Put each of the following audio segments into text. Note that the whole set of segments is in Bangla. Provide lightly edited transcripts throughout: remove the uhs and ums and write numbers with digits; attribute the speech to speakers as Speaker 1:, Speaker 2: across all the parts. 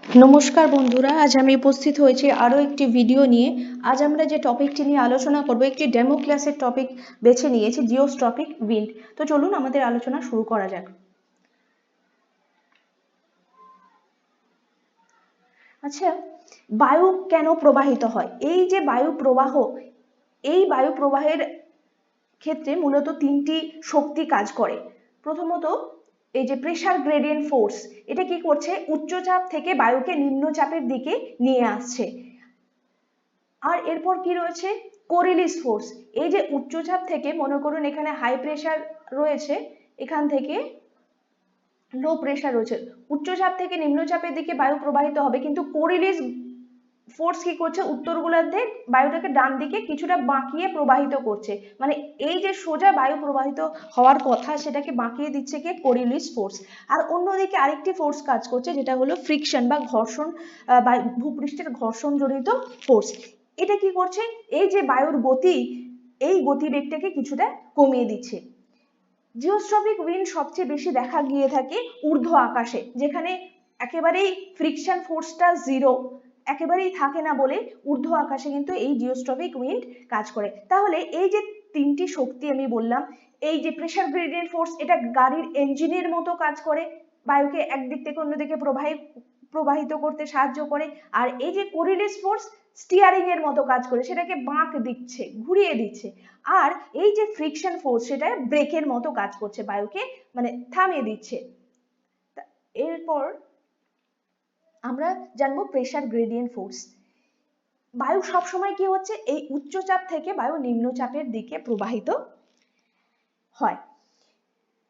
Speaker 1: নমস্কার বন্ধুরা, আজ আমি উপস্থিত হয়েছি আরও একটি ভিডিও নিয়ে। আজ আমরা যে টপিকটি নিয়ে আলোচনা করব, একটি ডেমো ক্লাসের টপিক বেছে নিয়েছি, জিওস্ট্রপিক উইন্ড। তো চলুন আমাদের আলোচনা শুরু করা যাক। আচ্ছা, বায়ু কেন প্রবাহিত হয়? এই যে বায়ু প্রবাহ, এই বায়ু প্রবাহের ক্ষেত্রে মূলত তিনটি শক্তি কাজ করে। প্রথমত, এই যে প্রেসার গ্রেডিয়েন্ট ফোর্স, এটা কি করছে? উচ্চচাপ থেকে বায়ুকে নিম্নচাপের দিকে নিয়ে আসছে। আর এরপর কি রয়েছে? কোরিলিস ফোর্স। এই যে উচ্চচাপ থেকে, মনে করুন এখানে হাই প্রেসার রয়েছে, এখান থেকে লো প্রেসার রয়েছে, উচ্চচাপ থেকে নিম্নচাপের দিকে বায়ু প্রবাহিত হবে, কিন্তু কোরিলিস ফোর্স কি করছে? উত্তর গোলার্ধে বায়ুটাকে ডান দিকে কিছুটা বাঁকিয়ে প্রবাহিত করছে। মানে এই যে সোজা বায়ু প্রবাহিত হওয়ার কথা, সেটাকে বাঁকিয়ে দিচ্ছে কে? কোরিলিস ফোর্স। আর অন্যদিকে আরেকটি ফোর্স কাজ করছে, যেটা হলো ফ্রিকশন বা ঘর্ষণ, ভূপৃষ্ঠের ঘর্ষণ জনিত ফোর্স। এটা কি করছে? এই যে বায়ুর গতি, এই গতিবেগটাকে কিছুটা কমিয়ে দিচ্ছে। জিওস্ট্রপিক উইন্ড সবচেয়ে বেশি দেখা গিয়ে থাকে ঊর্ধ্ব আকাশে, যেখানে একেবারেই ফ্রিকশন ফোর্সটা জিরো, একেবারেই থাকে না বলে ঊর্ধ্ব আকাশে কিন্তু এই জিওস্ট্রপিক উইন্ড কাজ করে। তাহলে এই যে তিনটি শক্তি আমি বললাম, এই যে প্রেসার গ্রেডিয়েন্ট ফোর্স, এটা গাড়ির ইঞ্জিনের মতো কাজ করে, বায়ুকে একদিক থেকে অন্যদিকে প্রবাহিত করতে সাহায্য করে। আর এই যে কোরিলিস ফোর্স স্টিয়ারিং এর মতো কাজ করে, সেটাকে বাঁক দিচ্ছে, ঘুরিয়ে দিচ্ছে। আর এই যে ফ্রিকশন ফোর্স, সেটা ব্রেকের মতো কাজ করছে, বায়ুকে মানে থামিয়ে দিচ্ছে। এরপর আমরা জানবো প্রেসার গ্রেডিয়েন্ট ফোর্স। বায়ু সবসময় কি হচ্ছে? এই উচ্চচাপ থেকে বায়ু নিম্নচাপের দিকে প্রবাহিত হয়।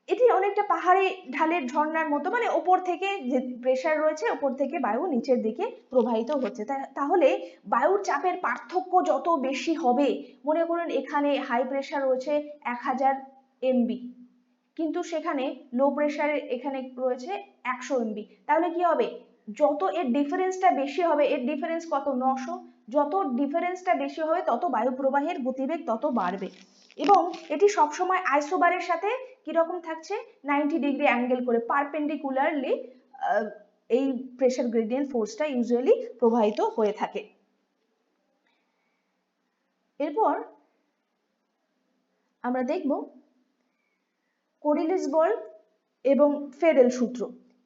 Speaker 1: এটি অনেকটা পাহাড়ি ঢালের ঝর্ণার মতো, মানে ওপর থেকে যে প্রেসার রয়েছে, ওপর থেকে বায়ু নিচের দিকে প্রবাহিত হচ্ছে। তাহলে বায়ুর চাপের পার্থক্য যত বেশি হবে, মনে করুন এখানে হাই প্রেসার রয়েছে 1000 MB, কিন্তু সেখানে লো প্রেসারে এখানে রয়েছে 100 MB, তাহলে কি হবে? যত এর ডিফারেন্সটা বেশি হবে, এর ডিফারেন্স কত? 900। যত ডিফারেন্সটা বেশি হবে, তত বায়ু প্রবাহের গতিবেগ তত বাড়বে। এবং এটি সবসময় আইসোবারের সাথে কিরকম থাকছে? 90 ডিগ্রি অ্যাঙ্গেল করে পারপেন্ডিকুলারলি এই প্রেসার গ্রেডিয়েন্ট ফোর্সটা ইউজুয়ালি প্রবাহিত হয়ে থাকে। এরপর আমরা দেখব কোরিলিস বল এবং ফেরেল সূত্র।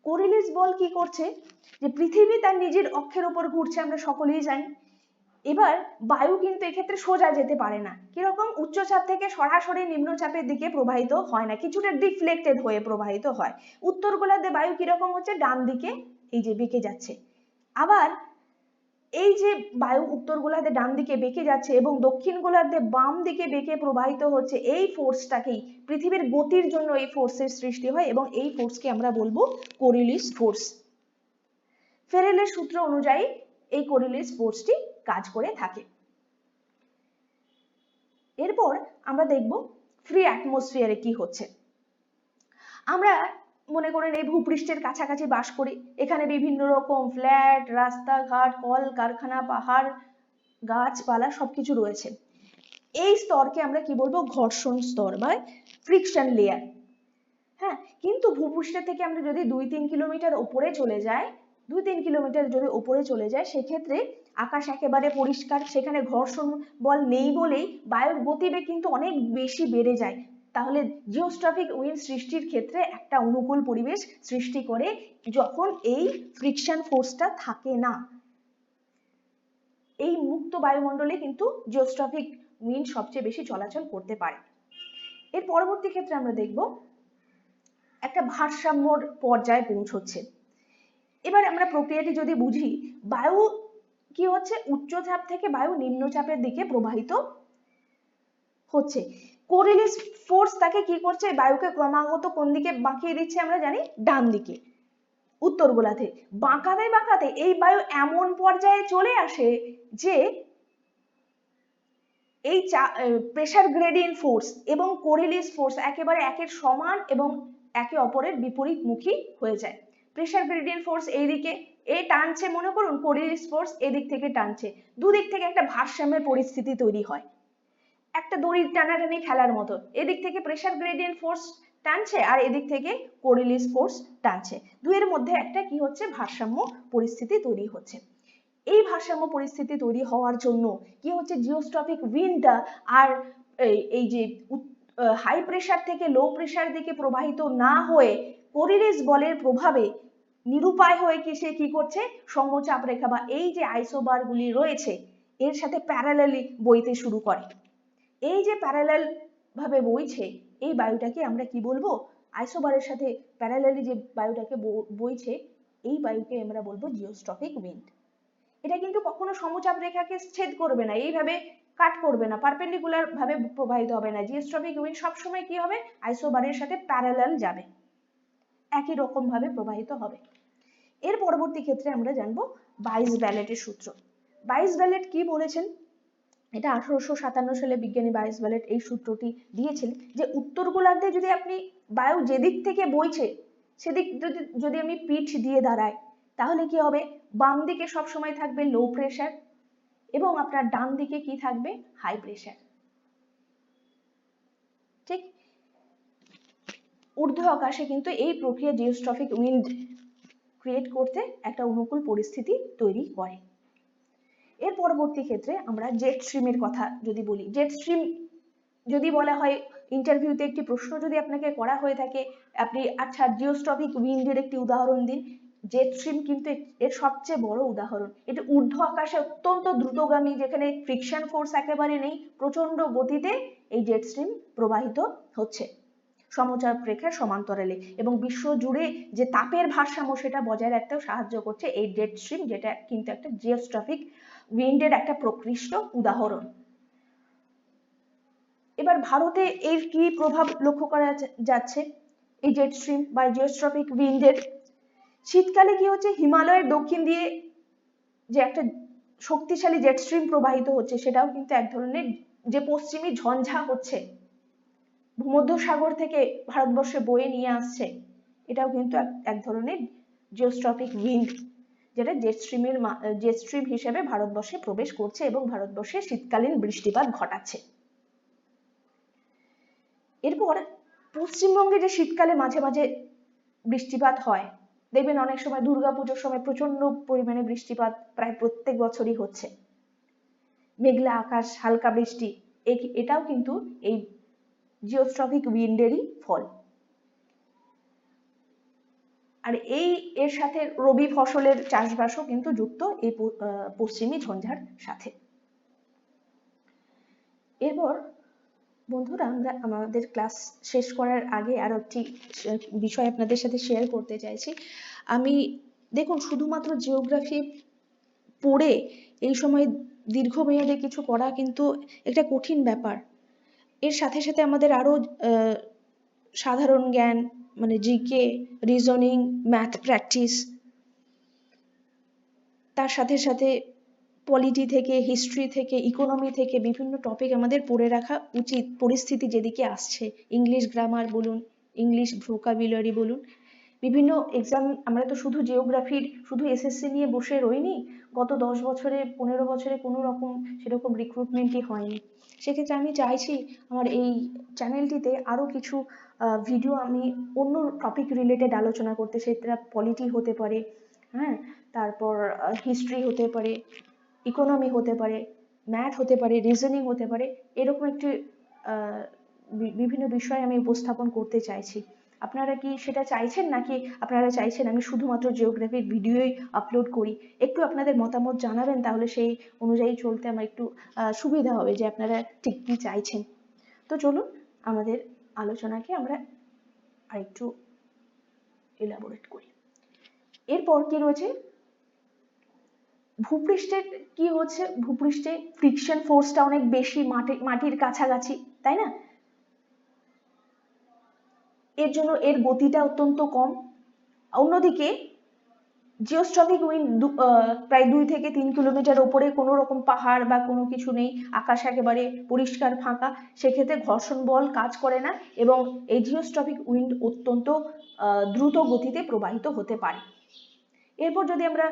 Speaker 1: কোরিলিস বল কি করছে? যে পৃথিবী তার নিজের অক্ষের উপর ঘুরছে, আমরা সকলেই জানি। এবার বায়ু কিন্তু এক্ষেত্রে সোজা যেতে পারে না। কিরকম? উচ্চচাপ থেকে সরাসরি নিম্নচাপের দিকে প্রবাহিত হয় না, কিছুটা ডিফ্লেক্টেড হয়ে প্রবাহিত হয়। উত্তর গোলার্ধে বায়ু কিরকম হচ্ছে? ডান দিকে এই যে বেঁকে যাচ্ছে। আবার এই যে বায়ু উত্তর গোলার্ধে ডান দিকে বেঁকে যাচ্ছে এবং দক্ষিণ গোলার্ধে বাম দিকে বেঁকে প্রবাহিত হচ্ছে, এই ফোর্সটাকেই, পৃথিবীর গতির জন্য এই ফোর্সের সৃষ্টি হয়, এবং এই ফোর্সকে আমরা বলবো কোরিলিস ফোর্স। ফেরেলের সূত্র অনুযায়ী এই কোরিলিস ফোর্সটি কাজ করে থাকে। এরপর আমরা দেখব ফ্রি অ্যাটমসফিয়ারে কি হচ্ছে। আমরা মনে করেন এই ভূপৃষ্ঠের কাছাকাছি বাস করি, এখানে বিভিন্ন রকম ফ্ল্যাট, রাস্তাঘাট, কল কারখানা, পাহাড়, গাছপালা সবকিছু রয়েছে। এই স্তরকে আমরা কি বলবো? ঘর্ষণ স্তর বা ফ্রিকশন লেয়ার। হ্যাঁ, কিন্তু ভূপৃষ্ঠ থেকে আমরা যদি 2-3 কিলোমিটার উপরে চলে যাই, 2-3 কিলোমিটার যদি উপরে চলে যায়, সেক্ষেত্রে আকাশ একেবারে পরিষ্কার, সেখানে ঘর্ষণ বল নেই বলেই বায়ুর গতিবেগ কিন্তু অনেক বেশি বেড়ে যায়। তাহলে জিওস্ট্রপিক উইন্ড সৃষ্টির ক্ষেত্রে একটা অনুকূল পরিবেশ সৃষ্টি করে, যখন এই ফ্রিকশন ফোর্সটা থাকে না। এই মুক্ত বায়ুমণ্ডলে কিন্তু জিওস্ট্রপিক উইন্ড সবচেয়ে বেশি চলাচল করতে পারে। এর পরবর্তী ক্ষেত্রে আমরা দেখব একটা ভারসাম্যর পর্যায়ে পৌঁছচ্ছে। এবার আমরা প্রক্রিয়াটি যদি বুঝি, বায়ু কি হচ্ছে? উচ্চচাপ থেকে বায়ু নিম্নচাপের দিকে প্রবাহিত হচ্ছে। কোরিলিস ফোর্স তাকে কি করছে? বায়ুকে ক্রমাগত কোন দিকে বাঁকিয়ে দিচ্ছে? আমরা জানি ডান দিকে, উত্তর গোলার্ধে। বাঁকাতে বাঁকাতে এই বায়ু এমন পর্যায়ে চলে আসে যে এই প্রেসার গ্রেডিয়েন্ট ফোর্স এবং কোরিলিস ফোর্স একেবারে একের সমান এবং একে অপরের বিপরীতমুখী হয়ে যায়। প্রেসার গ্রেডিয়েন্ট ফোর্স এইদিকে এ টানছে, মনে করুন কোরিলিস ফোর্স এদিক থেকে টানছে, দুদিক থেকে একটা ভারসাম্যের পরিস্থিতি তৈরি হয়, একটা দড়ির টানাটানি খেলার মতো। এদিক থেকে প্রেসার গ্রেডিয়েন্ট ফোর্স টানছে আর এদিক থেকে কোরিয়ালিস ফোর্স টানছে, দুইয়ের মধ্যে একটা কি হচ্ছে, ভারসাম্য পরিস্থিতি তৈরি হচ্ছে। এই ভারসাম্য পরিস্থিতি তৈরি হওয়ার জন্য কি হচ্ছে, জিওস্ট্রপিক উইন্ডটা আর এই যে হাই প্রেসার থেকে লো প্রেসার দিকে প্রবাহিত না হয়ে কোরিয়ালিস বলের প্রভাবে নিরুপায় হয়ে কি সে কি করছে, সমচাপ রেখা বা এই যে আইসোবার গুলি রয়েছে এর সাথে প্যারালালি বইতে শুরু করে। এই যে প্যারালাল ভাবে বইছে এই বায়ুটাকে আমরা কি বলবো, আইসোবারের সাথে প্যারালালি যে বায়ুটাকে বইছে এই বায়ুকে আমরা বলবো জিওস্ট্রপিক উইন্ড। এটা কিন্তু কখনো সমচাপ রেখাকে ছেদ করবে না, এইভাবে কাট করবে না, পারপেন্ডিকুলার ভাবে প্রবাহিত হবে না। জিওস্ট্রপিক উইন্ড সবসময় কি হবে, আইসোবারের সাথে প্যারালাল যাবে, একই রকম ভাবে প্রবাহিত হবে। এর পরবর্তী ক্ষেত্রে আমরা জানবো বাইস ব্যালেটের সূত্র। বাইস ব্যালেট কি বলেছেন, এটা 1857 সালে বিজ্ঞানী বাইস ব্যালেট এই সূত্রটি দিয়েছিলেন যে উত্তর গোলার্ধে যদি আপনি বায়ু যেদিক থেকে বইছে সেদিক যদি আমি পিঠ দিয়ে দাঁড়াই তাহলে কি হবে, বাম দিকে সব সময় থাকবে লো প্রেসার এবং আপনার ডান দিকে কি থাকবে, হাই প্রেসার। ঠিক ঊর্ধ্ব আকাশে কিন্তু এই প্রক্রিয়া জিওস্ট্রপিক উইন্ড ক্রিয়েট করতে একটা অনুকূল পরিস্থিতি তৈরি করে। এর পরবর্তী ক্ষেত্রে আমরা জেট স্ট্রিমের কথা যদি বলি, জেট স্ট্রিম যদি বলা হয় ইন্টারভিউতে একটি প্রশ্ন যদি আপনাকে করা হয়ে থাকে, আপনি আচ্ছা জিওস্ট্রপিক উইন্ডের একটি উদাহরণ দিন, জেট স্ট্রিম কিন্তু এর সবচেয়ে বড় উদাহরণ। এটা ঊর্ধ্ব আকাশে অত্যন্ত দ্রুতগামী, যেখানে ফ্রিকশন ফোর্স একেবারে নেই, প্রচন্ড গতিতে এই জেট স্ট্রিম প্রবাহিত হচ্ছে সমচাপ রেখার সমান্তরালে এবং বিশ্ব জুড়ে যে তাপের ভারসাম্য সেটা বজায় রাখতেও সাহায্য করছে এই জেট স্ট্রিম, যেটা কিন্তু একটা জিওস্ট্রপিক উইন্ডের একটা প্রকৃষ্ট উদাহরণ। এবার ভারতে এর কি প্রভাব লক্ষ্য করা যাচ্ছে এই জেট স্ট্রিম বা জিওস্ট্রপিক উইন্ডের। শীতকালে কি হচ্ছে, হিমালয়ের দক্ষিণ দিয়ে যে একটা শক্তিশালী জেট স্ট্রিম প্রবাহিত হচ্ছে সেটাও কিন্তু এক ধরনের যে পশ্চিমী ঝঞ্ঝা হচ্ছে ভূমধ্যসাগর থেকে ভারতবর্ষে বয়ে নিয়ে আসছে, এটাও কিন্তু এক ধরনের জিওস্ট্রপিক উইন্ড, যেটা জেট স্ট্রিম হিসেবে ভারতবর্ষে প্রবেশ করছে এবং ভারতবর্ষে শীতকালীন বৃষ্টিপাত ঘটাচ্ছে। এরপর পশ্চিমবঙ্গে যে শীতকালে মাঝে মাঝে বৃষ্টিপাত হয়, দেখবেন অনেক সময় দুর্গাপুজোর সময় প্রচন্ড পরিমাণে বৃষ্টিপাত প্রায় প্রত্যেক বছরই হচ্ছে, মেঘলা আকাশ, হালকা বৃষ্টি, এটাও কিন্তু এই জিওস্ট্রপিক উইন্ডেরই ফল। আর এর সাথে রবি ফসলের চাষবাসও কিন্তু যুক্ত এই পশ্চিমী ঝঞ্ঝার সাথে। এরপর বন্ধুরা আমরা আমাদের ক্লাস শেষ করার আগে আরো একটি বিষয় আপনাদের সাথে শেয়ার করতে চাইছি। আমি দেখুন শুধুমাত্র জিওগ্রাফি পড়ে এই সময় দীর্ঘমেয়াদে কিছু করা কিন্তু একটা কঠিন ব্যাপার। এর সাথে সাথে আমাদের আরো সাধারণ জ্ঞান মানে জিকে, রিজনিং, ম্যাথ প্র্যাকটিস, তার সাথে সাথে পলিটি থেকে, হিস্ট্রি থেকে, ইকোনমি থেকে বিভিন্ন টপিক আমাদের পড়ে রাখা উচিত পরিস্থিতি যেদিকে আসছে। ইংলিশ গ্রামার বলুন, ইংলিশ ভোকাবুলারি বলুন, বিভিন্ন এক্সাম। আমরা তো শুধু জিওগ্রাফির শুধু এসএসসি নিয়ে বসে রইনি, গত 10 বছরে 15 বছরে কোনো রকম সেরকম রিক্রুটমেন্টই হয়নি। সেক্ষেত্রে আমি চাইছি আমার এই চ্যানেলটিতে আরো কিছু ভিডিও আমি অন্য টপিক রিলেটেড আলোচনা করতে, সেটা পলিটি হতে পারে, হ্যাঁ, তারপর হিস্ট্রি হতে পারে, ইকোনমি হতে পারে, ম্যাথ হতে পারে, রিজনিং হতে পারে, এরকম একটি বিভিন্ন বিষয় আমি উপস্থাপন করতে চাইছি। আপনারা কি সেটা চাইছেন, নাকি আপনারা চাইছেন আমি শুধুমাত্র জিওগ্রাফির ভিডিওই আপলোড করি? একটু আপনাদের মতামত জানাবেন, তাহলে সেই অনুযায়ী চলতে আমার একটু সুবিধা হবে যে আপনারা ঠিক কি চাইছেন। তো চলুন আমাদের আলোচনাকে আমরা আরেকটু এলাবোরেট করি। এরপর কি রয়েছে, ভূপৃষ্ঠের কি হচ্ছে, ভূপৃষ্ঠে ফ্রিকশন ফোর্সটা অনেক বেশি, মাটির কাছাকাছি, তাই না? এর জন্য এর গতিটা অত্যন্ত কম। অন্যদিকে জিওস্ট্রপিক উইন্ড প্রায় 2 থেকে 3 কিলোমিটার উপরে কোনো রকম পাহাড় বা কোনো কিছু নেই, আকাশ একেবারে পরিষ্কার ফাঁকা, সেক্ষেত্রে ঘর্ষণ বল কাজ করে না এবং এই জিওস্ট্রপিক উইন্ড অত্যন্ত দ্রুত গতিতে প্রবাহিত হতে পারে। এরপর যদি আমরা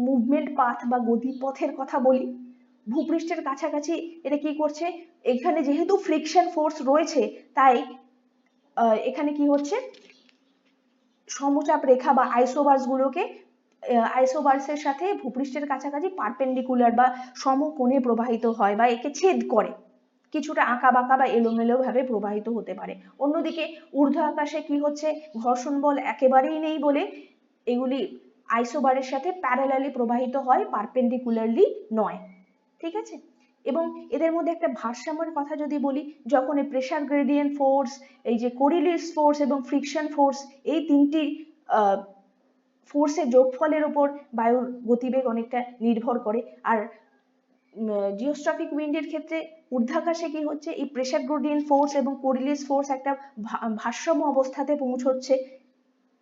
Speaker 1: মুভমেন্ট পাথ বা গতিপথের কথা বলি, ভূপৃষ্ঠের কাছাকাছি এটা কি করছে, এখানে যেহেতু ফ্রিকশন ফোর্স রয়েছে তাই এখানে কি হচ্ছে, সমচাপ রেখা বা আইসোবার্স গুলোকে আইসোবার্সের সাথে ভূপৃষ্ঠের কাছাকাছি পারপেন্ডিকুলার বা সমকোণে প্রবাহিত হয় বা একে ছেদ করে, কিছুটা আঁকা বাঁকা বা এলোমেলো ভাবে প্রবাহিত হতে পারে। অন্যদিকে ঊর্ধ্ব আকাশে কি হচ্ছে, ঘর্ষণ বল একেবারেই নেই বলে এগুলি আইসোবারের সাথে প্যারালালি প্রবাহিত হয়, পারপেন্ডিকুলারলি নয়। ঠিক আছে, এবং এদের মধ্যে একটা ভারসাম্যের কথা যদি বলি, যখন এই প্রেসার গ্রেডিয়েন্ট ফোর্স, এই যে কোরিলিয়াস ফোর্স এবং ফ্রিকশন ফোর্স, এই তিনটি ফোর্সের যোগফলের উপর বায়ুর গতিবেগ অনেকটা নির্ভর করে। আর জিওস্ট্রফিক উইন্ডের ক্ষেত্রে ঊর্ধ্বাকাশে কি হচ্ছে, এই প্রেসার গ্রেডিয়েন্ট ফোর্স এবং কোরিলিয়াস ফোর্স একটা ভারসাম্য অবস্থাতে পৌঁছচ্ছে।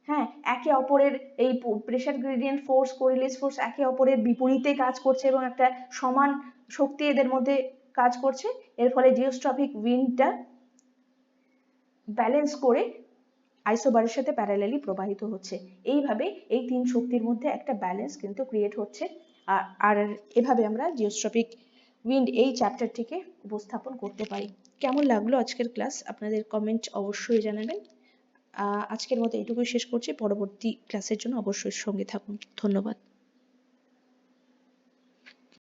Speaker 1: হ্যাঁ, একে অপরের এই প্রেসার গ্রেডিয়েন্ট ফোর্স, কোরিলিয়াস ফোর্স একে অপরের বিপরীতে কাজ করছে এবং একটা সমান শক্তি এদের মধ্যে কাজ করছে। এর ফলে জিওস্ট্রফিক উইন্ডটা ব্যালেন্স করে আইসোবারের সাথে প্যারালালি প্রবাহিত হচ্ছে। এইভাবে এই তিন শক্তির মধ্যে একটা ব্যালেন্স কিন্তু ক্রিয়েট হচ্ছে। আর এভাবে আমরা জিওস্ট্রফিক উইন্ড এই চ্যাপ্টারটিকে উপস্থাপন করতে পারি। কেমন লাগলো আজকের ক্লাস, আপনাদের কমেন্ট অবশ্যই জানাবেন। আজকের মতো এটুকুই শেষ করছি, পরবর্তী ক্লাসের জন্য অবশ্যই সঙ্গে থাকুন। ধন্যবাদ।